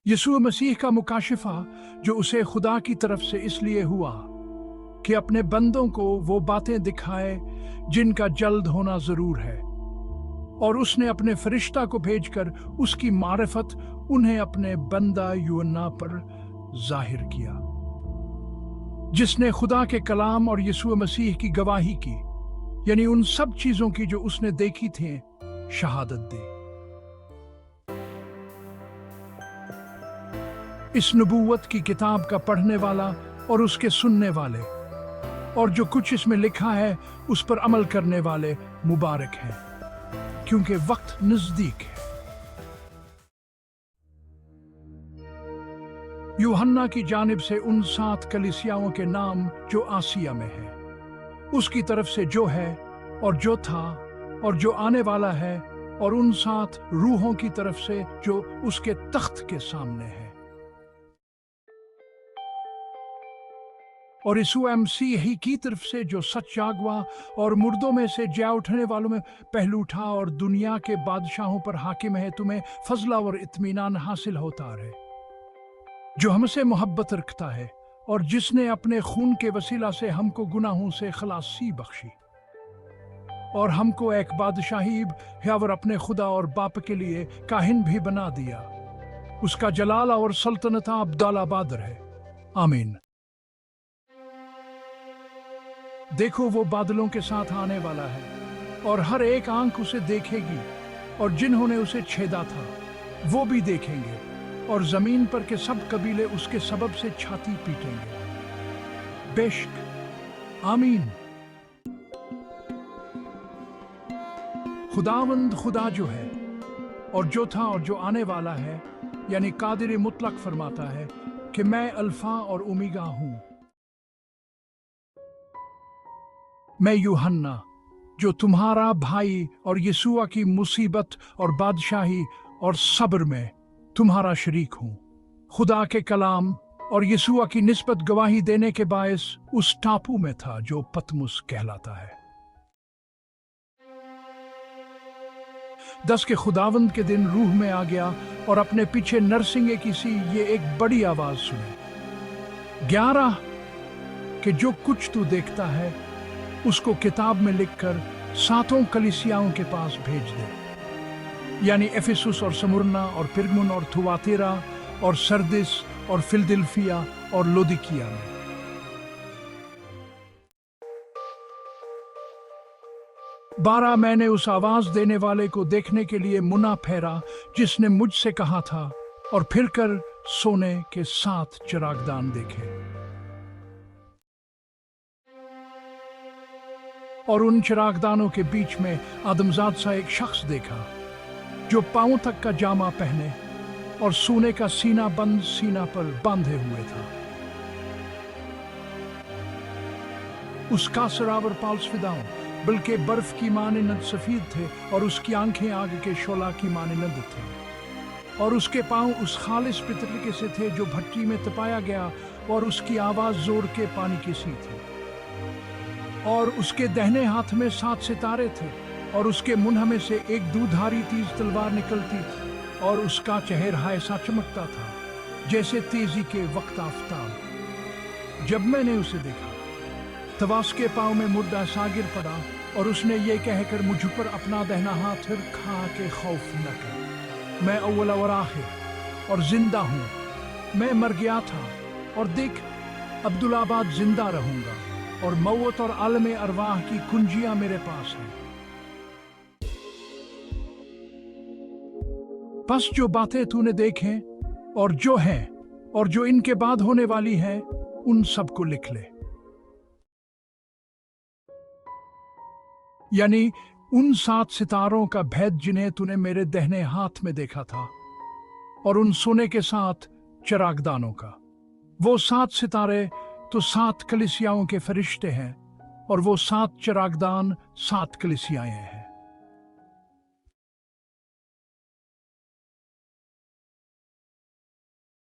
यीशु मसीह का मुकाशिफा जो उसे खुदा की तरफ से इसलिए हुआ कि अपने बंदों को वो बातें दिखाए जिनका जल्द होना जरूर है, और उसने अपने फरिश्ता को भेजकर उसकी मारिफत उन्हें अपने बंदा यूहन्ना पर जाहिर किया, जिसने खुदा के कलाम और यीशु मसीह की गवाही की, यानी उन सब चीजों की जो उसने देखी थी, शहादत दी। इस नबूवत की किताब का पढ़ने वाला और उसके सुनने वाले और जो कुछ इसमें लिखा है उस पर अमल करने वाले मुबारक हैं, क्योंकि वक्त नजदीक है। यूहन्ना की जानिब से उन 7 कलीसियाओं के नाम जो आसिया में है, उसकी तरफ से जो है और जो था और जो आने वाला है, और उन 7 रूहों की तरफ से जो उसके तख्त के सामने है, और यीशु मसीह ही की तरफ से जो सच जागवा और मुर्दों में से जा उठने वालों में पहलू उठा और दुनिया के बादशाहों पर हाकिम है, तुम्हें फजला और इत्मीनान हासिल होता रहे, जो हमसे मोहब्बत रखता है और जिसने अपने खून के वसीला से हमको गुनाहों से खलासी बख्शी और हमको एक बादशाही और अपने खुदा और बाप के लिए काहिन भी बना दिया। उसका जलाल और सल्तनत अब्दालाबाद रहे। आमीन। देखो वो बादलों के साथ आने वाला है और हर एक आंख उसे देखेगी, और जिन्होंने उसे छेदा था वो भी देखेंगे, और जमीन पर के सब कबीले उसके सबब से छाती पीटेंगे। बेशक आमीन। खुदावंद खुदा जो है और जो था और जो आने वाला है, यानी कादिर मुतलक फरमाता है कि मैं अल्फा और ओमेगा हूं। मैं यूहन्ना जो तुम्हारा भाई और यीशुआ की मुसीबत और बादशाही और सब्र में तुम्हारा शरीक हूं, खुदा के कलाम और यीशुआ की निस्बत गवाही देने के बायस उस टापू में था जो पतमुस कहलाता है। 10 के खुदावंद के दिन रूह में आ गया और अपने पीछे नरसिंगे की सी ये एक बड़ी आवाज सुनी, 11 कि जो कुछ तू देखता है उसको किताब में लिखकर 7 कलीसियाओं के पास भेज दे, यानी एफिसुस और समुरना और पिरगमुन और थुआतीरा और सरदिस और फिलदिल्फिया और लोदिकिया में। बारह मैंने उस आवाज देने वाले को देखने के लिए मुना फेरा जिसने मुझसे कहा था, और फिर कर सोने के 7 चिरागदान देखे, और उन चिरागदानों के बीच में आदमजाद सा एक शख्स देखा जो पांव तक का जामा पहने और सोने का सीना बंद सीना पर बांधे हुए था। उसका सरावर पालसफिदाओं बल्कि बर्फ की मानिनद सफेद थे, और उसकी आंखें आग के शोला की मानिनद थे, और उसके पांव उस खालिस पितल के से थे जो भट्टी में तपाया गया, और उसकी आवाज जोर के पानी की सी थी, और उसके दाहिने हाथ में 7 सितारे थे, और उसके मुंह में से एक दूधारी तेज तलवार निकलती थी, और उसका चेहरा ऐसा चमकता था जैसे तेजी के वक्त आफताब। जब मैंने उसे देखा तब उसके पांव में मुर्दा सा गिर पड़ा, और उसने ये कहकर मुझ पर अपना दाहिना हाथ रखा के खौफ न कर, मैं अव्वल और आखिर और जिंदा हूँ। मैं मर गया था और देख अब्दुल्लाबाद जिंदा रहूंगा, और मौत और आलम अरवाह की कुंजियां मेरे पास हैं। बस जो बातें तूने देखें और जो हैं और जो इनके बाद होने वाली हैं, उन सब को लिख ले, यानी उन 7 सितारों का भेद जिन्हें तूने मेरे दाहिने हाथ में देखा था, और उन सोने के 7 चिरागदानों का। वो 7 सितारे तो 7 कलीसियाओं के फरिश्ते हैं, और वो 7 चिरागदान 7 कलीसियाएं हैं।